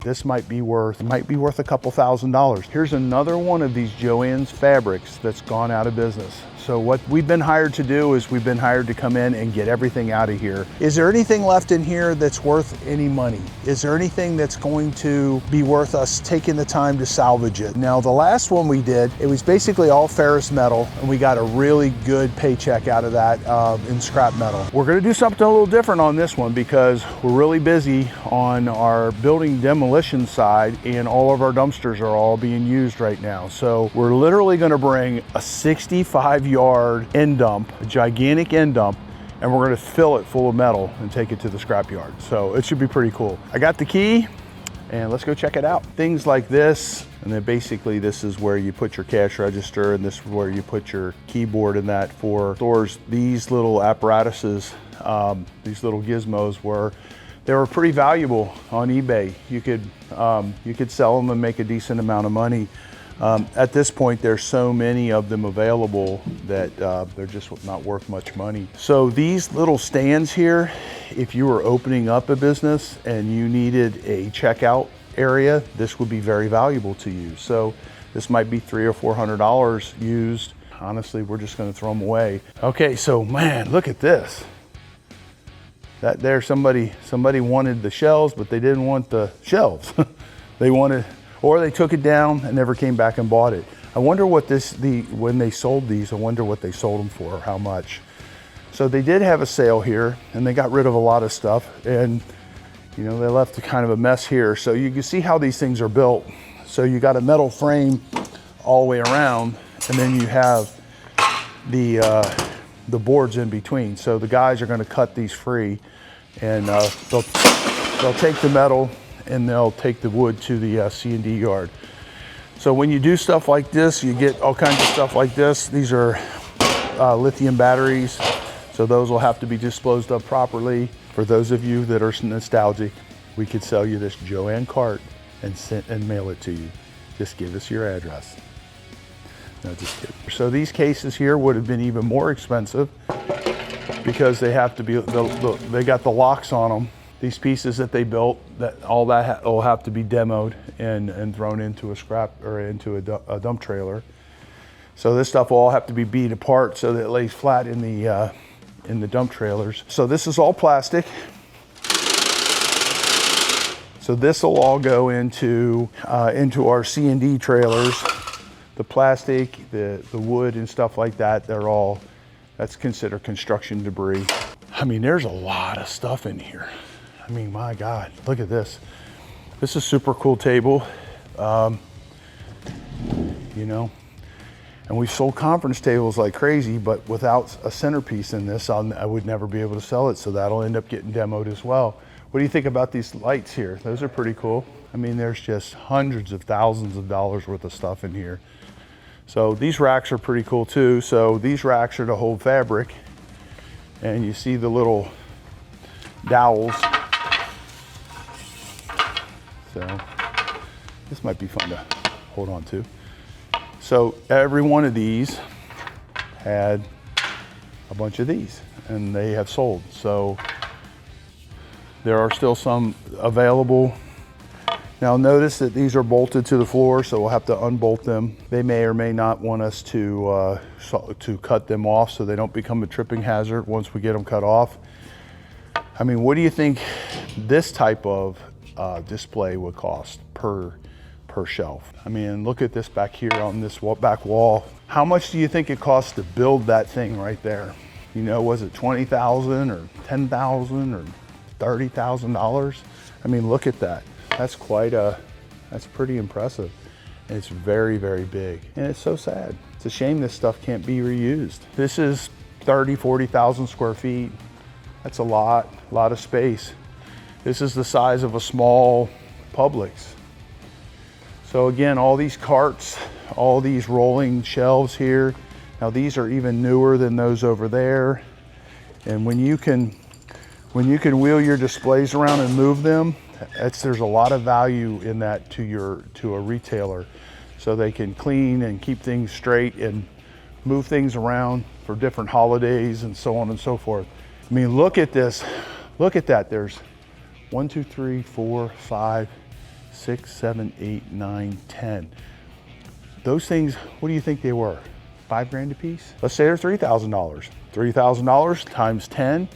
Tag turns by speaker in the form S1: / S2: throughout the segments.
S1: This might be worth a couple $1,000s. Here's another one of these Joann Fabrics that's gone out of business. So what we've been hired to do is we've been hired to come in and get everything out of here. Is there anything left in here that's worth any money? Is there anything that's going to be worth us taking the time to salvage it? Now, the last one we did, it was basically all ferrous metal, and we got a really good paycheck out of that in scrap metal. We're gonna do something a little different on this one because we're really busy on our building demolition side, and all of our dumpsters are all being used right now. So we're literally gonna bring a 65-yard end dump, a gigantic end dump, and we're gonna fill it full of metal and take it to the scrap yard. So it should be pretty cool. I got the key, and let's go check it out. Things like this, and then basically this is where you put your cash register, and this is where you put your keyboard and that for stores. These little apparatuses, these little gizmos they were pretty valuable on eBay. You could sell them and make a decent amount of money. At this point, there's so many of them available that they're just not worth much money. So these little stands here, if you were opening up a business and you needed a checkout area, this would be very valuable to you. So this might be $300 or $400 used. Honestly, we're just gonna throw them away. Okay, so man, look at this. That there, somebody wanted the shelves, but they didn't want the shelves. Or they took it down and never came back and bought it. I wonder what when they sold these, I wonder what they sold them for, how much. So they did have a sale here, and they got rid of a lot of stuff, and they left kind of a mess here. So you can see how these things are built. So you got a metal frame all the way around, and then you have the boards in between. So the guys are gonna cut these free, and they'll take the metal and they'll take the wood to the C&D yard. So when you do stuff like this, you get all kinds of stuff like this. These are lithium batteries, so those will have to be disposed of properly. For those of you that are nostalgic, we could sell you this Joann cart and mail it to you. Just give us your address. No, just kidding. So these cases here would have been even more expensive because they have to be, they got the locks on them. These pieces that they built, all that will have to be demoed and thrown into a scrap or into a dump trailer. So this stuff will all have to be beat apart so that it lays flat in the dump trailers. So this is all plastic. So this will all go into our C&D trailers. The plastic, the wood and stuff like that, that's considered construction debris. I mean, there's a lot of stuff in here. I mean, my God, look at this. This is a super cool table, and we've sold conference tables like crazy, but without a centerpiece in this, I would never be able to sell it, so that'll end up getting demoed as well. What do you think about these lights here? Those are pretty cool. I mean, there's just hundreds of thousands of dollars worth of stuff in here. So these racks are pretty cool too. So these racks are to hold fabric, and you see the little dowels. So this might be fun to hold on to. So every one of these had a bunch of these, and they have sold. So there are still some available. Now notice that these are bolted to the floor, so we'll have to unbolt them. They may or may not want us to cut them off so they don't become a tripping hazard once we get them cut off. I mean, what do you think this type of display would cost per shelf? I mean, look at this back here on this back wall. How much do you think it costs to build that thing right there? Was it $20,000 or $10,000 or $30,000? I mean, look at that. That's pretty impressive. And it's very, very big. And it's so sad. It's a shame this stuff can't be reused. This is 30, 40,000 square feet. That's a lot of space. This is the size of a small Publix. So again, all these carts, all these rolling shelves here. Now these are even newer than those over there. And when you can wheel your displays around and move them, there's a lot of value in that to a retailer, so they can clean and keep things straight and move things around for different holidays and so on and so forth. I mean, look at this. Look at that. There's 1, 2, 3, 4, 5, 6, 7, 8, 9, 10. Those things, what do you think they were? 5 grand a piece? Let's say they're $3,000. $3,000 times 10,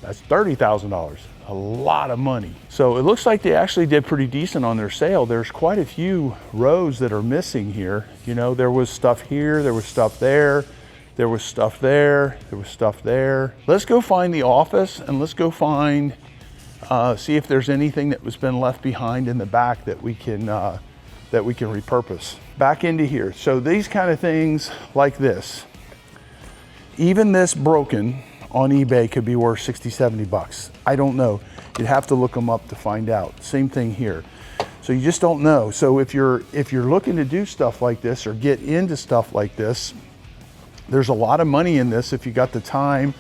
S1: that's $30,000. A lot of money. So it looks like they actually did pretty decent on their sale. There's quite a few rows that are missing here. You know, there was stuff here, there was stuff there, there was stuff there, there was stuff there. Let's go find the office and let's go find, see if there's anything that was been left behind in the back that we can repurpose. Back into here. So these kind of things like this, even this broken on eBay could be worth 60, 70 bucks. I don't know. You'd have to look them up to find out. Same thing here. So you just don't know. So if you're looking to do stuff like this or get into stuff like this, there's a lot of money in this if you got the time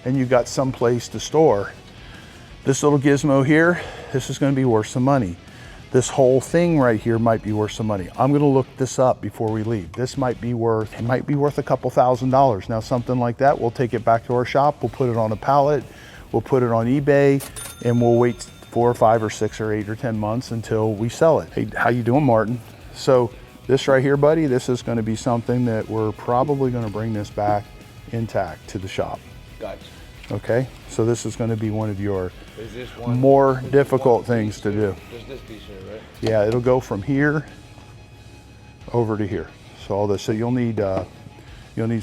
S1: and you got some place to store. This little gizmo here, this is going to be worth some money. This whole thing right here might be worth some money. I'm gonna look this up before we leave. This might be worth, it might be worth a couple $1,000s. Now something like that, we'll take it back to our shop, we'll put it on a pallet, we'll put it on eBay, and we'll wait 4 or 5 or 6 or 8 or 10 months until we sell it. Hey, how you doing, Martin? So this right here, buddy, this is gonna be something that we're probably gonna bring this back intact to the shop.
S2: Gotcha.
S1: Okay, so this is gonna be one of your more difficult things to do.
S2: Just this piece here, right?
S1: Yeah, it'll go from here over to here. So all this. So you'll need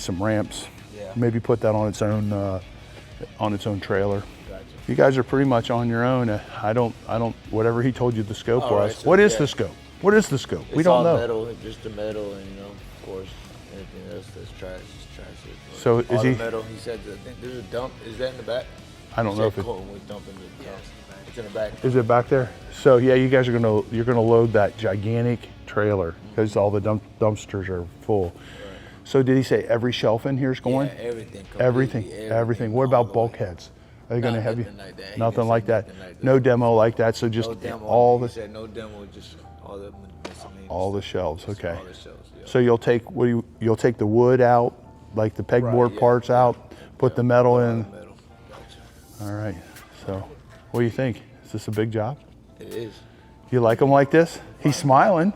S1: some ramps.
S2: Yeah.
S1: Maybe put that on its own trailer.
S2: Gotcha.
S1: You guys are pretty much on your own. I don't. Whatever he told you the scope was.
S2: Right, so
S1: what is the scope? What is the scope? We don't know.
S2: Metal, just the metal, and of course, anything else that's trash is trash.
S1: So
S2: all
S1: is he?
S2: The metal. He said, I think there's a dump. Is that in the back?
S1: I don't know if
S2: we dump in the dump. It's in the back.
S1: Is it back there? So yeah, you guys are you're gonna load that gigantic trailer because all the dumpsters are full. Right. So did he say every shelf in here is going?
S2: Yeah, everything.
S1: Everything. What about bulkheads? Are they gonna have you?
S2: Like that.
S1: Nothing like that. No demo like that. So just
S2: no demo.
S1: all the.
S2: He said no demo, just all the miscellaneous.
S1: All the shelves. Okay.
S2: All the shelves, yeah.
S1: So you'll take you'll take the wood out, like the pegboard parts out, put the metal in.
S2: Gotcha.
S1: All right. So, what do you think? Is this a big job?
S2: It is.
S1: You like him like this? He's smiling.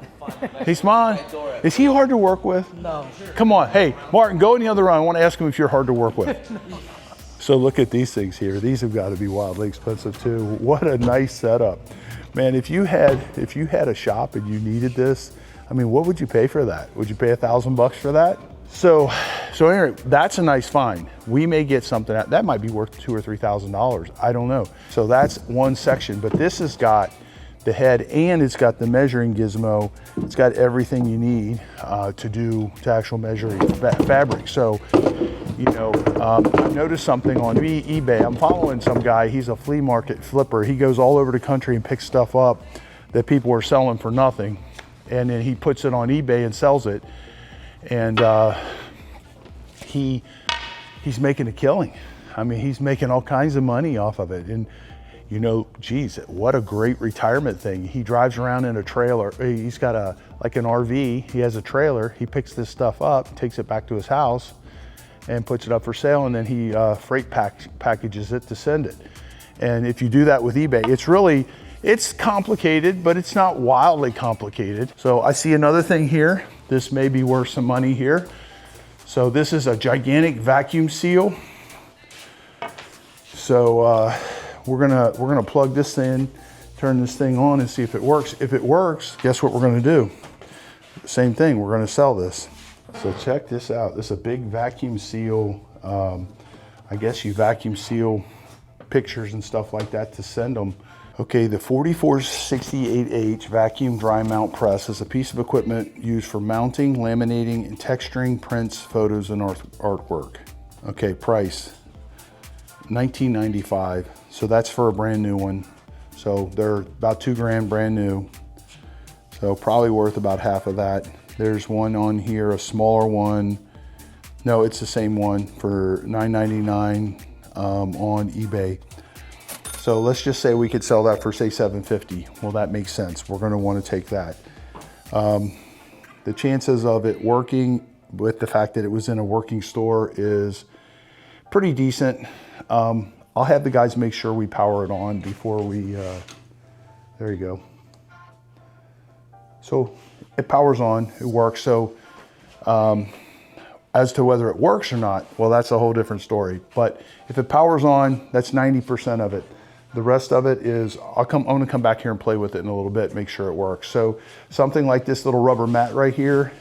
S1: He's smiling. Is he hard to work with?
S3: No.
S1: Come on. Hey, Martin, go in the other room. I want to ask him if you're hard to work with. So look at these things here. These have got to be wildly expensive too. What a nice setup. Man, if you had a shop and you needed this, I mean, what would you pay for that? Would you pay $1,000 for that? So anyway, that's a nice find. We may get something that might be worth $2,000 or $3,000. I don't know. So that's one section, but this has got the head and it's got the measuring gizmo. It's got everything you need to actual measuring fabric. So, you know, I've noticed something on eBay. I'm following some guy. He's a flea market flipper. He goes all over the country and picks stuff up that people are selling for nothing, and then he puts it on eBay and sells it. And he's making a killing. I mean, he's making all kinds of money off of it. And you know, geez, what a great retirement thing. He drives around in a trailer. He's got like an RV. He has a trailer. He picks this stuff up, takes it back to his house, and puts it up for sale. And then he freight packages it to send it. And if you do that with eBay, it's complicated, but it's not wildly complicated. So I see another thing here. This may be worth some money here. So this is a gigantic vacuum seal. So we're gonna plug this in, turn this thing on and see if it works. If it works, guess what we're gonna do? Same thing, we're gonna sell this. So check this out. This is a big vacuum seal. I guess you vacuum seal pictures and stuff like that to send them. Okay, the 4468H vacuum dry mount press is a piece of equipment used for mounting, laminating, and texturing prints, photos, and artwork. Okay, price, $19.95. So that's for a brand new one. So they're about $2 grand brand new. So probably worth about half of that. There's one on here, a smaller one. No, it's the same one for $9.99 on eBay. So let's just say we could sell that for say $7.50. Well, that makes sense. We're gonna wanna take that. The chances of it working with the fact that it was in a working store is pretty decent. I'll have the guys make sure we power it on before we, there you go. So it powers on, it works. So as to whether it works or not, well, that's a whole different story. But if it powers on, that's 90% of it. The rest of it is, I'm gonna come back here and play with it in a little bit, make sure it works. So something like this little rubber mat right here,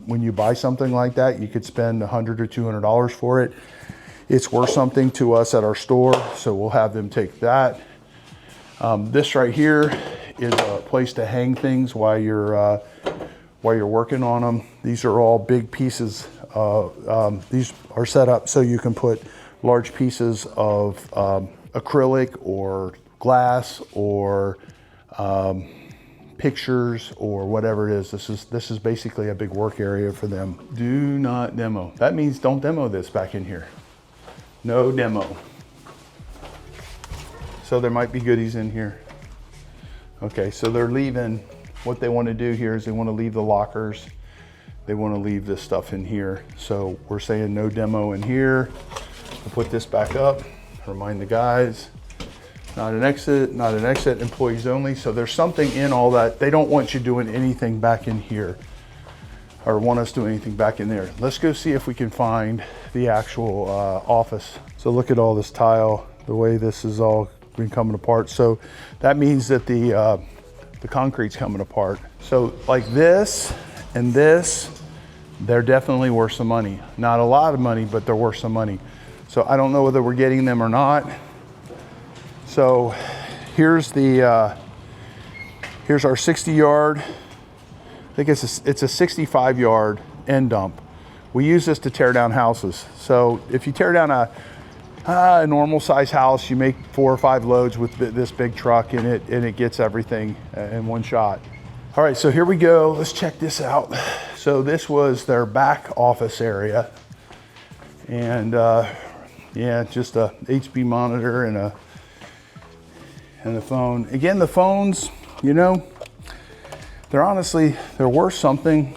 S1: when you buy something like that, you could spend $100 or $200 for it. It's worth something to us at our store, so we'll have them take that. This right here is a place to hang things while you're working on them. These are all big pieces. These are set up so you can put large pieces of acrylic or glass or pictures or whatever it is. This is basically a big work area for them. Do not demo. That means don't demo this back in here. No demo. So there might be goodies in here. Okay, so they're leaving. What they want to do here is they want to leave the lockers. They want to leave this stuff in here. So we're saying no demo in here. We'll put this back up. Remind the guys, not an exit, not an exit, employees only. So there's something in all that. They don't want you doing anything back in here or want us doing anything back in there. Let's go see if we can find the actual office. So look at all this tile, the way this is all been coming apart. So that means that the concrete's coming apart. So like this and this, they're definitely worth some money. Not a lot of money, but they're worth some money. So I don't know whether we're getting them or not. So here's here's our 60 yard. I think it's a 65 yard end dump. We use this to tear down houses. So if you tear down a normal size house, you make 4 or 5 loads with this big truck and it gets everything in one shot. All right, so here we go. Let's check this out. So this was their back office area. And yeah, just a HP monitor and a phone. Again, the phones, you know, they're worth something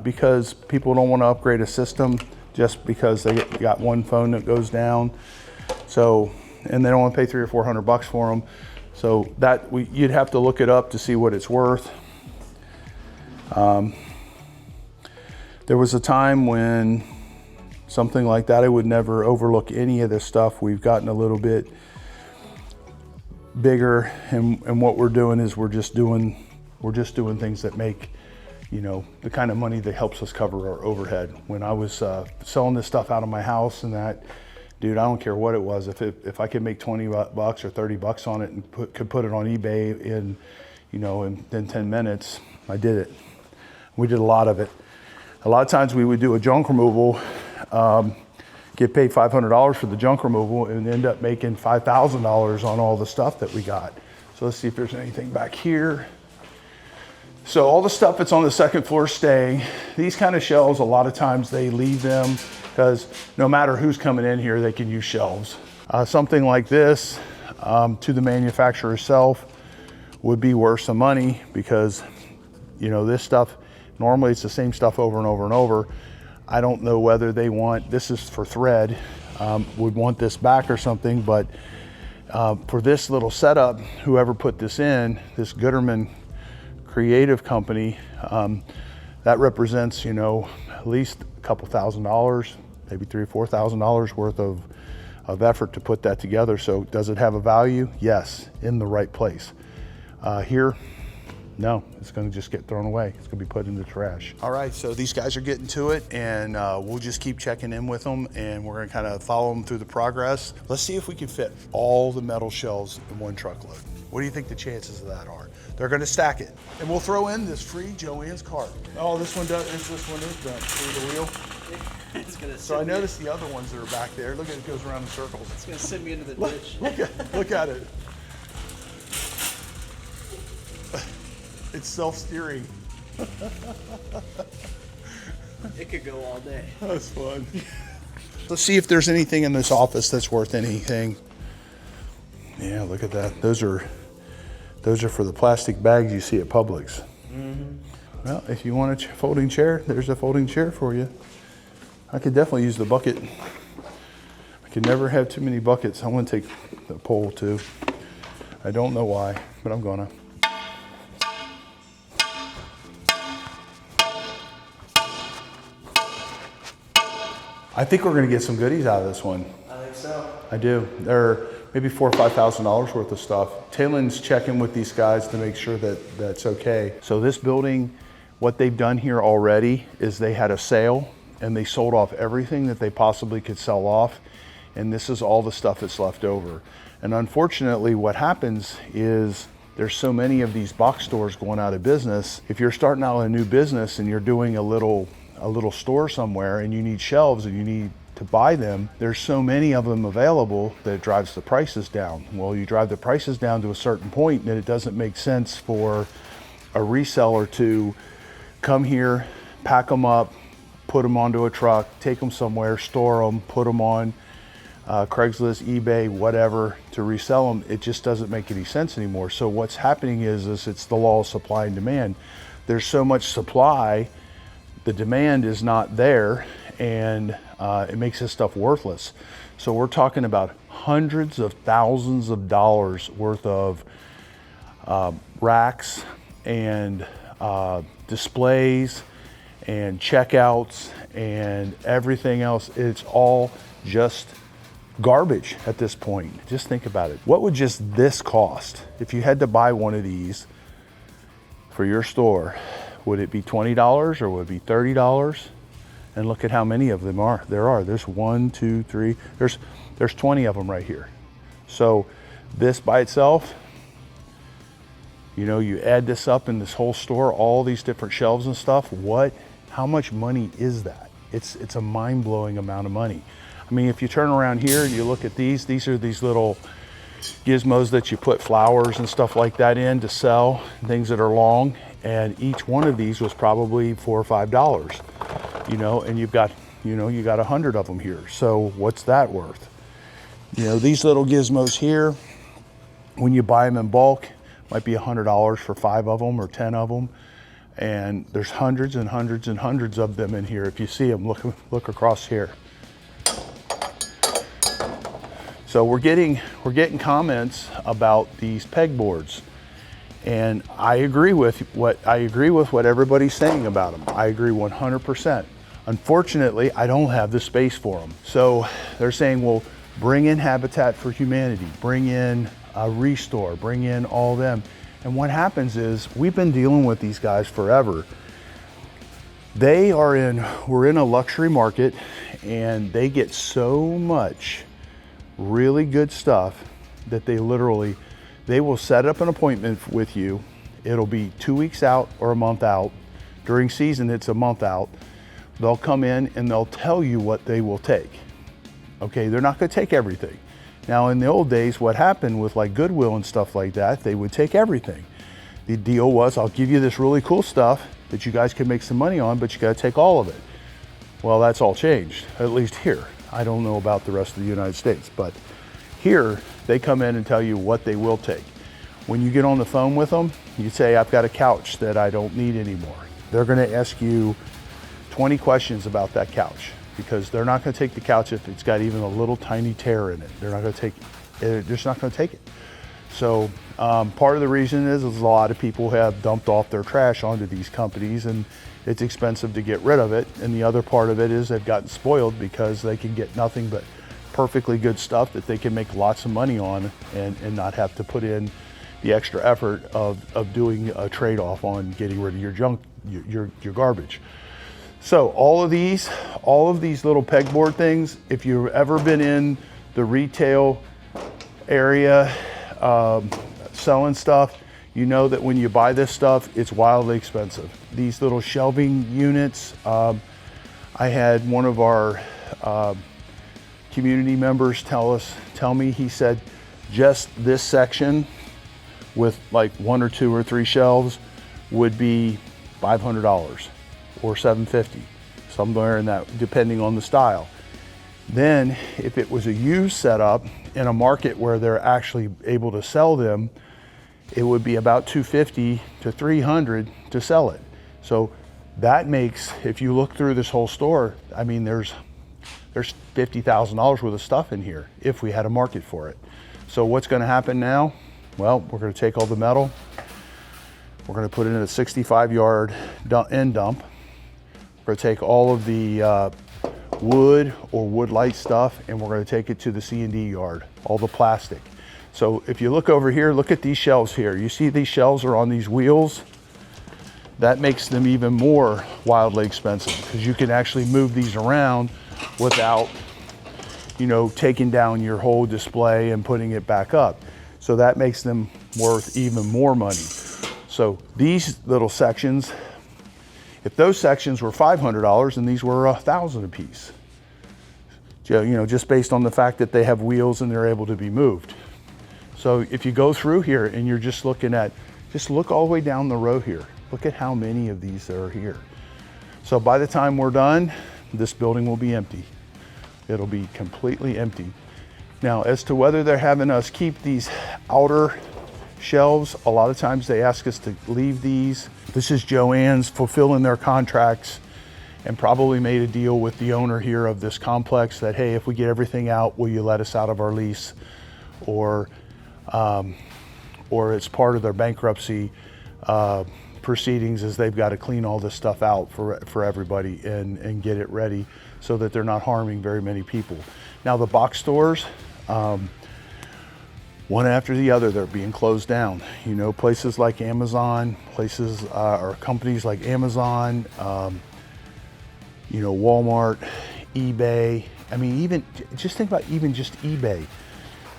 S1: because people don't want to upgrade a system just because they got one phone that goes down. So, and they don't want to pay $300 or $400 for them. So that you'd have to look it up to see what it's worth. There was a time when something like that, I would never overlook any of this stuff. We've gotten a little bit bigger, and what we're doing is we're just doing things that make, you know, the kind of money that helps us cover our overhead. When I was selling this stuff out of my house and that, dude, I don't care what it was. If I could make $20 or $30 on it and could put it on eBay in, you know, in 10 minutes, I did it. We did a lot of it. A lot of times we would do a junk removal, get paid $500 for the junk removal and end up making $5,000 on all the stuff that we got. So let's see if there's anything back here. So all the stuff that's on the second floor staying. These kind of shelves, a lot of times they leave them because no matter who's coming in here, they can use shelves. Something like this to the manufacturer itself would be worth some money because, you know, this stuff, normally it's the same stuff over and over and over. I don't know whether they want, this is for thread, would want this back or something, but for this little setup, whoever put this in, this Gooderman creative company, that represents, you know, at least a couple $1,000s, maybe $3,000 or $4,000 worth of effort to put that together. So does it have a value? Yes, in the right place. Here, no, it's gonna just get thrown away. It's gonna be put in the trash. All right, so these guys are getting to it, and we'll just keep checking in with them, and we're gonna kind of follow them through the progress. Let's see if we can fit all the metal shelves in one truckload. What do you think the chances of that are? They're gonna stack it. And we'll throw in this free Joann's cart. Oh, this one does, this one is done. See the wheel?
S3: It's gonna
S1: So I noticed the other ones that are back there. Look at it, goes around in circles.
S3: It's gonna send me into the ditch.
S1: Look at it. It's self-steering.
S3: It could go all day.
S1: That's fun. Let's see if there's anything in this office that's worth anything. Yeah, look at that. Those are for the plastic bags you see at Publix. Mm-hmm. Well, if you want a folding chair, there's a folding chair for you. I could definitely use the bucket. I can never have too many buckets. I want to take the pole too. I don't know why, but I'm gonna. I think we're gonna get some goodies out of this one.
S3: I think so.
S1: I do. They're maybe $4,000 or $5,000 worth of stuff. Taylor's checking with these guys to make sure that that's okay. So this building, what they've done here already is they had a sale and they sold off everything that they possibly could sell off. And this is all the stuff that's left over. And unfortunately, what happens is there's so many of these box stores going out of business. If you're starting out a new business and you're doing a little store somewhere and you need shelves and you need to buy them, there's so many of them available that it drives the prices down. Well, you drive the prices down to a certain point and it doesn't make sense for a reseller to come here, pack them up, put them onto a truck, take them somewhere, store them, put them on Craigslist, eBay, whatever, to resell them. It just doesn't make any sense anymore. So what's happening is it's the law of supply and demand. There's so much supply, the demand is not there, and it makes this stuff worthless. So we're talking about hundreds of thousands of dollars worth of racks and displays and checkouts and everything else. It's all just garbage at this point. Just think about it. What would just this cost if you had to buy one of these for your store? Would it be $20 or would it be $30? And look at how many of them there are. There's 1, 2, 3, there's 20 of them right here. So this by itself, you know, you add this up in this whole store, all these different shelves and stuff, how much money is that? It's a mind-blowing amount of money. I mean, if you turn around here and you look at these are these little gizmos that you put flowers and stuff like that in to sell, things that are long, and each one of these was probably $4 or $5, you know, and you got 100 of them here. So what's that worth? You know, these little gizmos here, when you buy them in bulk, might be $100 for 5 of them or 10 of them. And there's hundreds and hundreds and hundreds of them in here. If you see them, look across here. So we're getting comments about these pegboards, and I agree with what everybody's saying about them. I agree 100%. Unfortunately, I don't have the space for them. So they're saying, well, bring in Habitat for Humanity, bring in Restore, bring in all them. And what happens is we've been dealing with these guys forever. We're in a luxury market, and they get so much really good stuff that they will set up an appointment with you. It'll be 2 weeks out or a month out. During season, it's a month out. They'll come in and they'll tell you what they will take. Okay, they're not gonna take everything. Now, in the old days, what happened with like Goodwill and stuff like that, they would take everything. The deal was, I'll give you this really cool stuff that you guys can make some money on, but you gotta take all of it. Well, that's all changed, at least here. I don't know about the rest of the United States, but here they come in and tell you what they will take. When you get on the phone with them, you say, I've got a couch that I don't need anymore. They're gonna ask you 20 questions about that couch, because they're not gonna take the couch if it's got even a little tiny tear in it. They're not gonna take it. They're just not gonna take it. So part of the reason is a lot of people have dumped off their trash onto these companies, and it's expensive to get rid of it. And the other part of it is they've gotten spoiled because they can get nothing but perfectly good stuff that they can make lots of money on and not have to put in the extra effort of doing a trade-off on getting rid of your junk, your garbage. So all of these little pegboard things, if you've ever been in the retail area selling stuff, you know that when you buy this stuff, it's wildly expensive. These little shelving units, I had one of our community members tell me, he said, just this section with like 1 or 2 or 3 shelves would be $500 or $750, somewhere in that, depending on the style. Then if it was a used setup in a market where they're actually able to sell them, it would be about $250 to $300 to sell it. So that makes, if you look through this whole store, I mean, there's $50,000 worth of stuff in here if we had a market for it. So what's gonna happen now? Well, we're gonna take all the metal, we're gonna put it in a 65-yard end dump. We're gonna take all of the wood or wood light stuff, and we're going to take it to the C&D yard, all the plastic. So if you look over here, look at these shelves here. You see these shelves are on these wheels. That makes them even more wildly expensive because you can actually move these around without, you know, taking down your whole display and putting it back up. So that makes them worth even more money. So these little sections, if those sections were $500 and these were $1,000 a piece, you know, just based on the fact that they have wheels and they're able to be moved. So if you go through here and you're just looking at, just look all the way down the row here. Look at how many of these there are here. So by the time we're done, this building will be empty. It'll be completely empty. Now, as to whether they're having us keep these outer shelves, a lot of times they ask us to leave these. This is Joann's fulfilling their contracts and probably made a deal with the owner here of this complex that, hey, if we get everything out, will you let us out of our lease? Or it's part of their bankruptcy proceedings is they've got to clean all this stuff out for everybody and get it ready so that they're not harming very many people. Now the box stores, one after the other, they're being closed down. You know, places like Amazon, places or companies like Amazon, you know, Walmart, eBay. I mean, even just think about even just eBay.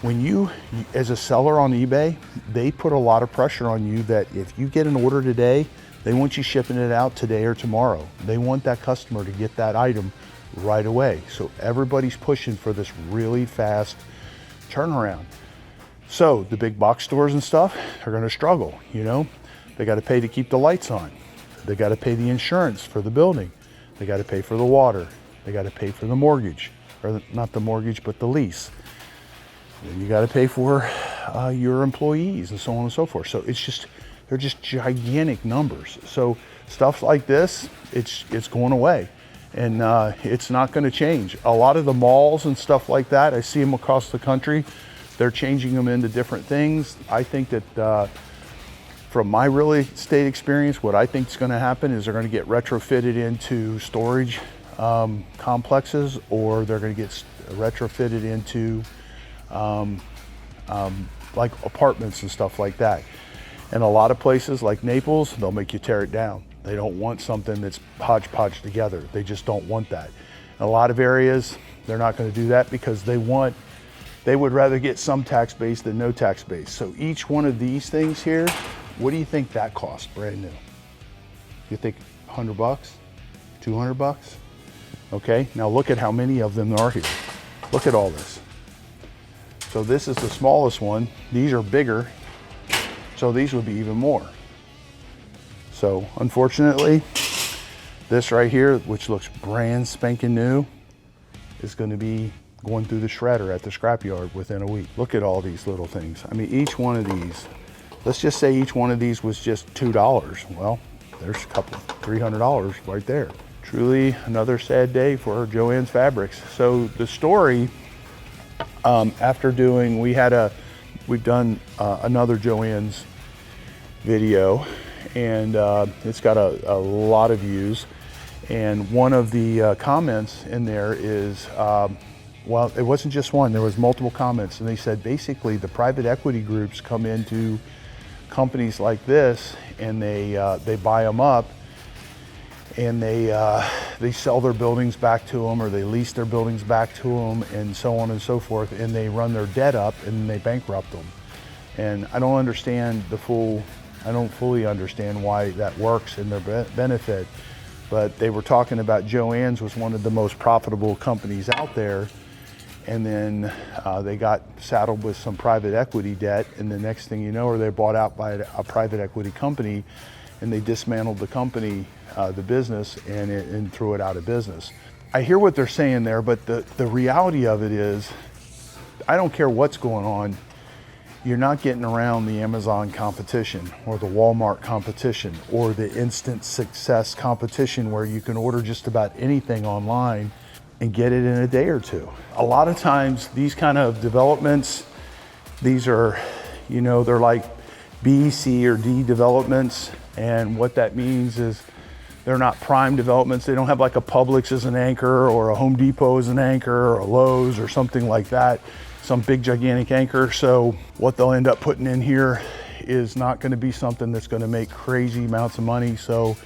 S1: When you, as a seller on eBay, they put a lot of pressure on you that if you get an order today, they want you shipping it out today or tomorrow. They want that customer to get that item right away. So everybody's pushing for this really fast turnaround. So the big box stores and stuff are gonna struggle, you know? They gotta pay to keep the lights on. They gotta pay the insurance for the building. They gotta pay for the water. They gotta pay for the mortgage, or not the mortgage, but the lease. Then you got to pay for your employees and so on and so forth. So it's just, they're just gigantic numbers. So stuff like this, it's going away, and it's not going to change. A lot of the malls and stuff like that, I see them across the country. They're changing them into different things. I think that from my real estate experience, what I think is going to happen is they're going to get retrofitted into storage complexes, or they're going to get retrofitted into like apartments and stuff like that. And a lot of places like Naples, they'll make you tear it down. They don't want something that's hodgepodge together. They just don't want that. In a lot of areas, they're not going to do that because they would rather get some tax base than no tax base. So each one of these things here, what do you think that costs brand new? You think 100 bucks, 200 bucks? Okay, now look at how many of them are here. Look at all this. So this is the smallest one. These are bigger, so these would be even more. So unfortunately, this right here, which looks brand spanking new, is going to be going through the shredder at the scrapyard within a week. Look at all these little things. I mean, each one of these, let's just say each one of these was just $2. Well, there's a couple, $300 right there. Truly another sad day for Joann Fabrics. So the story, after doing, we've done another Joann's video, and it's got a lot of views. And one of the comments in there is, well, it wasn't just one, there was multiple comments, and they said basically the private equity groups come into companies like this and they buy them up, and they sell their buildings back to them, or they lease their buildings back to them, and so on and so forth, and they run their debt up and they bankrupt them. And I don't fully understand why that works in their benefit, but they were talking about Joann's was one of the most profitable companies out there, and then they got saddled with some private equity debt, and the next thing you know, they're bought out by a private equity company, and they dismantled the company, the business, and threw it out of business. I hear what they're saying there, but the reality of it is, I don't care what's going on, you're not getting around the Amazon competition or the Walmart competition or the instant success competition where you can order just about anything online and get it in a day or two. A lot of times these kind of developments, these are, you know, they're like B, C, or D developments. And what that means is They're not prime developments. They don't have like a Publix as an anchor or a Home Depot as an anchor or a Lowe's or something like that, some big gigantic anchor. So what they'll end up putting in here is not going to be something that's going to make crazy amounts of money. So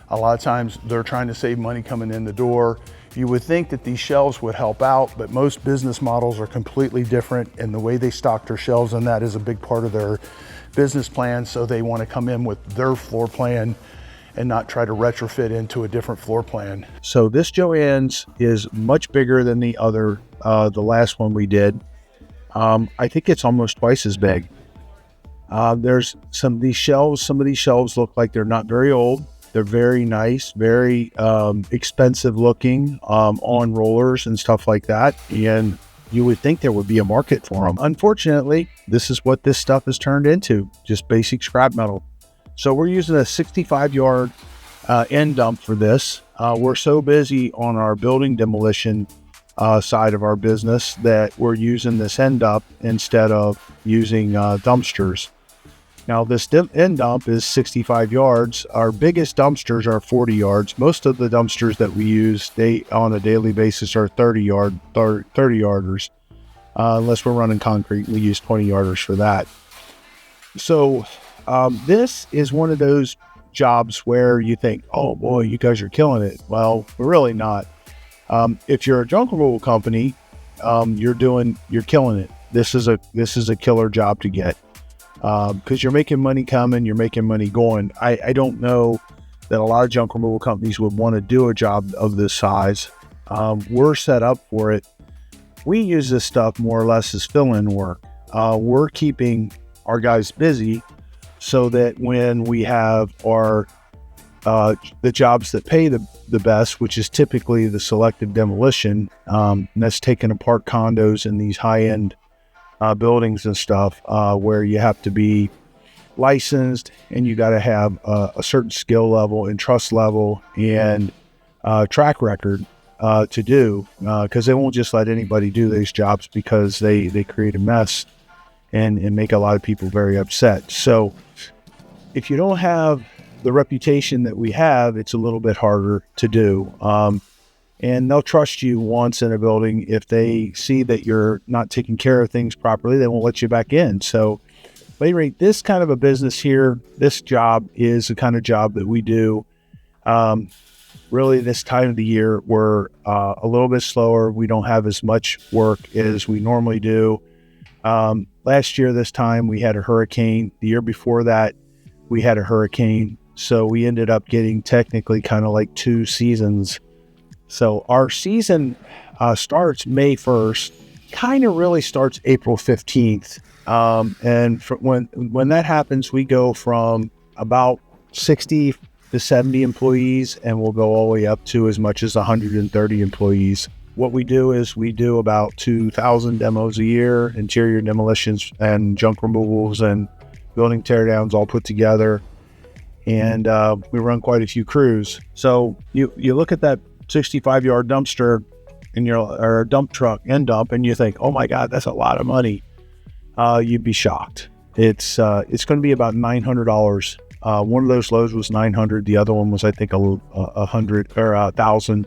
S1: a lot of times they're trying to save money coming in the door. You would think that these shelves would help out, but most business models are completely different, and the way they stock their shelves, and that is a big part of their business plan. So they want to come in with their floor plan and not try to retrofit into a different floor plan. So this Joann's is much bigger than the other, the last one we did. I think it's almost twice as big. There's some of these shelves look like they're not very old. They're very nice, very expensive looking, on rollers and stuff like that. And you would think there would be a market for them. Unfortunately, this is what this stuff has turned into, just basic scrap metal. So we're using a 65-yard end dump for this. We're so busy on our building demolition side of our business that we're using this end dump instead of using dumpsters. Now this end dump is 65 yards. Our biggest dumpsters are 40 yards. Most of the dumpsters that we use on a daily basis are 30 yarders. Unless we're running concrete, we use 20 yarders for that. So this is one of those jobs where you think, oh boy, you guys are killing it. Well, we're really not. If you're a junk removal company, you're killing it. This is a killer job to get. Because you're making money coming, you're making money going. I don't know that a lot of junk removal companies would want to do a job of this size. We're set up for it. We use this stuff more or less as fill-in work. We're keeping our guys busy so that when we have our the jobs that pay the best, which is typically the selective demolition, and that's taking apart condos in these high-end buildings and stuff, where you have to be licensed and you got to have a certain skill level and trust level and track record to do, because they won't just let anybody do these jobs because they create a mess and make a lot of people very upset. So if you don't have the reputation that we have, it's a little bit harder to do. And they'll trust you once in a building. If they see that you're not taking care of things properly, they won't let you back in. So at any rate, this kind of a business here, this job is the kind of job that we do. Really this time of the year, we're a little bit slower. We don't have as much work as we normally do. Last year, this time we had a hurricane. The year before that, we had a hurricane. So we ended up getting technically kind of like 2 seasons. So our season starts May 1st, kind of really starts April 15th. And when that happens, we go from about 60 to 70 employees, and we'll go all the way up to as much as 130 employees. What we do is we do about 2,000 demos a year, interior demolitions and junk removals and building teardowns all put together. And we run quite a few crews. So you look at that 65-yard dumpster or dump truck end dump, and you think, oh my God, that's a lot of money. You'd be shocked. It's going to be about $900. One of those loads was $900. The other one was, I think, $100 or $1,000.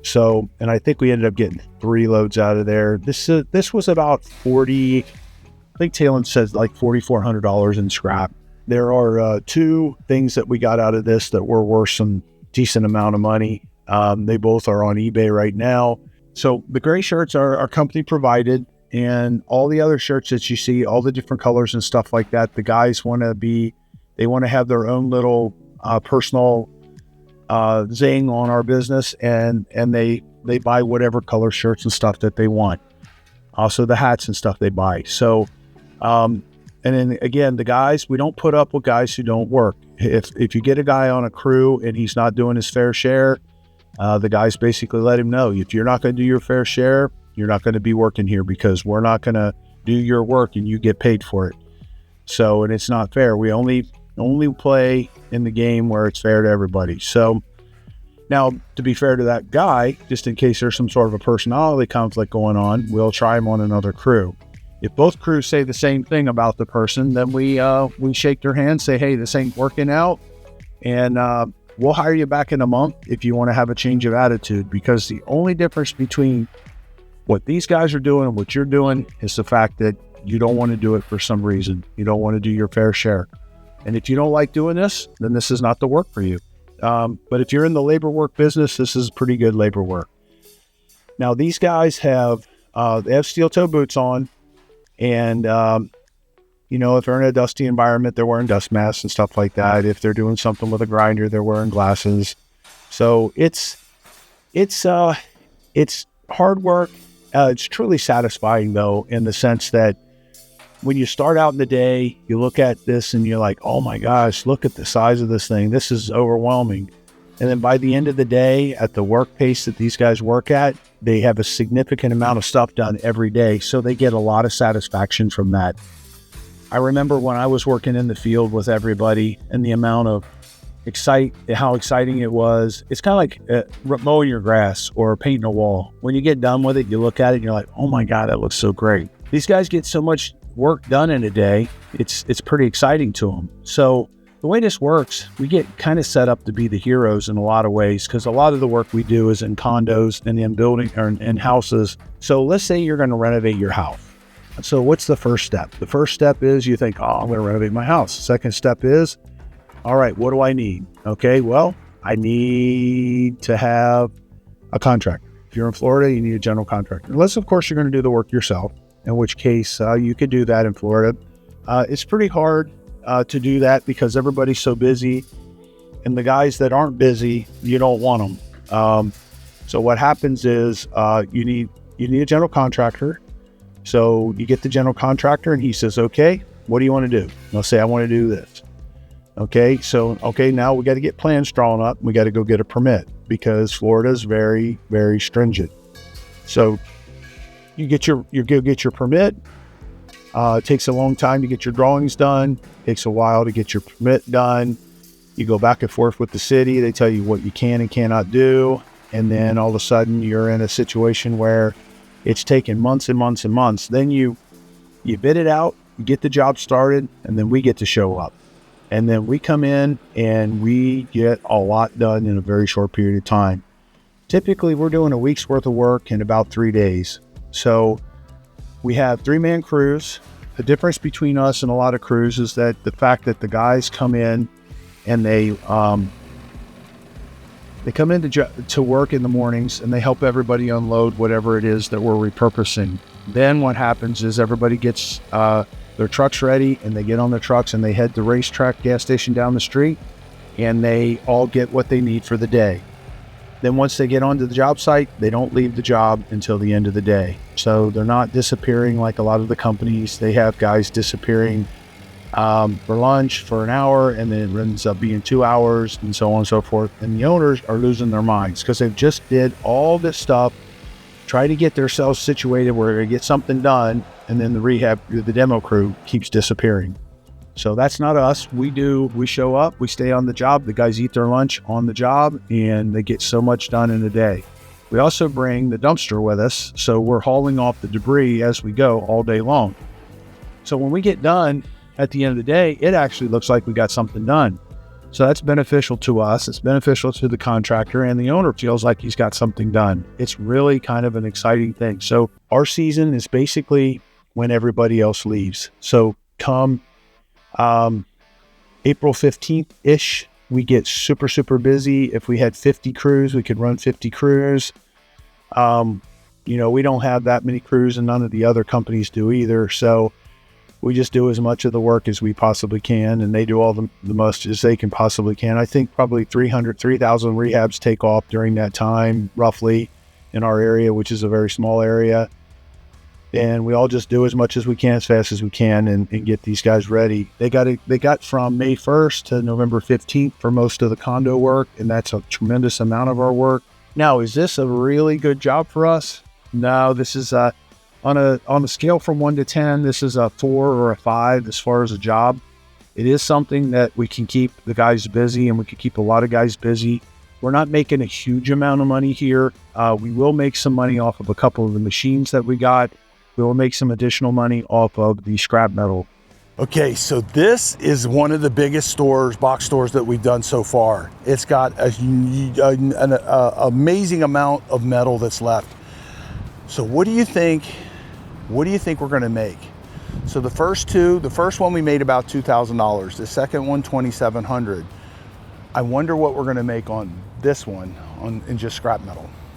S1: So, and I think we ended up getting 3 loads out of there. This was about 40. I think Talon says like $4,400 in scrap. There are 2 things that we got out of this that were worth some decent amount of money. They both are on eBay right now. So the gray shirts are company provided, and all the other shirts that you see, all the different colors and stuff like that, the guys want to have their own little personal zing on our business, and they buy whatever color shirts and stuff that they want. Also the hats and stuff they buy. So and then again, the guys, we don't put up with guys who don't work. If you get a guy on a crew and he's not doing his fair share, the guys basically let him know, if you're not going to do your fair share, you're not going to be working here, because we're not going to do your work and you get paid for it. So, and it's not fair. We only play in the game where it's fair to everybody. So now, to be fair to that guy, just in case there's some sort of a personality conflict going on, we'll try him on another crew. If both crews say the same thing about the person, then we shake their hand, say, hey, this ain't working out, and we'll hire you back in a month if you want to have a change of attitude, because the only difference between what these guys are doing and what you're doing is the fact that you don't want to do it for some reason. You don't want to do your fair share. And if you don't like doing this, then this is not the work for you. But if you're in the labor work business, this is pretty good labor work. Now, these guys have steel toe boots on, and if they're in a dusty environment, they're wearing dust masks and stuff like that. If they're doing something with a grinder, they're wearing glasses. So it's hard work. It's truly satisfying, though, in the sense that when you start out in the day, you look at this and you're like, oh my gosh, look at the size of this thing. This is overwhelming. And then by the end of the day, at the work pace that these guys work at, they have a significant amount of stuff done every day. So they get a lot of satisfaction from that. I remember when I was working in the field with everybody and the amount of how exciting it was. It's kind of like mowing your grass or painting a wall. When you get done with it, you look at it and you're like, oh my God, that looks so great. These guys get so much work done in a day. It's pretty exciting to them. So the way this works, we get kind of set up to be the heroes in a lot of ways, because a lot of the work we do is in condos and in building or in houses. So let's say you're going to renovate your house. So what's the first step? The first step is you think, I'm going to renovate my house. Second step is, all right, what do I need? Okay, well, I need to have a contractor. If you're in Florida, you need a general contractor. Unless, of course, you're going to do the work yourself, in which case you could do that in Florida. It's pretty hard to do that because everybody's so busy, and the guys that aren't busy, you don't want them. So what happens is you need a general contractor. So you get the general contractor and he says, okay, what do you want to do? They'll say, I want to do this. Okay, now we got to get plans drawn up. We got to go get a permit because Florida is very, very stringent. So you go get your permit. It takes a long time to get your drawings done. It takes a while to get your permit done. You go back and forth with the city. They tell you what you can and cannot do. And then all of a sudden you're in a situation where it's taken months and months and months. Then you bid it out, you get the job started, and then we get to show up. And then we come in and we get a lot done in a very short period of time. Typically, we're doing a week's worth of work in about 3 days. So we have 3-man crews. The difference between us and a lot of crews is that the fact that the guys come in and they come in to work in the mornings and they help everybody unload whatever it is that we're repurposing. Then what happens is everybody gets their trucks ready and they get on their trucks and they head to Racetrack gas station down the street, and they all get what they need for the day. Then once they get onto the job site, they don't leave the job until the end of the day. So they're not disappearing like a lot of the companies. They have guys disappearing for lunch for an hour, and then it ends up being 2 hours, and so on and so forth. And the owners are losing their minds because they've just did all this stuff, try to get themselves situated where they get something done, and then the demo crew keeps disappearing. So that's not us. We show up, we stay on the job, the guys eat their lunch on the job, and they get so much done in a day. We also bring the dumpster with us, so we're hauling off the debris as we go all day long. So when we get done at the end of the day, it actually looks like we got something done. So that's beneficial to us. It's beneficial to the contractor, and the owner feels like he's got something done. It's really kind of an exciting thing. So our season is basically when everybody else leaves. So come April 15th-ish, we get super, super busy. If we had 50 crews, we could run 50 crews. We don't have that many crews, and none of the other companies do either. So we just do as much of the work as we possibly can, and they do all the most as they can possibly can. I think probably 3,000 rehabs take off during that time, roughly, in our area, which is a very small area. And we all just do as much as we can, as fast as we can, and get these guys ready. They got from May 1st to November 15th for most of the condo work, and that's a tremendous amount of our work. Now, is this a really good job for us? No, this is on a scale from 1 to 10, this is a 4 or a 5 as far as a job. It is something that we can keep the guys busy, and we can keep a lot of guys busy. We're not making a huge amount of money here. We will make some money off of a couple of the machines that we got. We will make some additional money off of the scrap metal. Okay, so this is one of the biggest stores, box stores that we've done so far. It's got an amazing amount of metal that's left. So what do you think? What do you think we're gonna make? So the first one we made about $2,000. The second one, $2,700. I wonder what we're gonna make on this one in just scrap metal.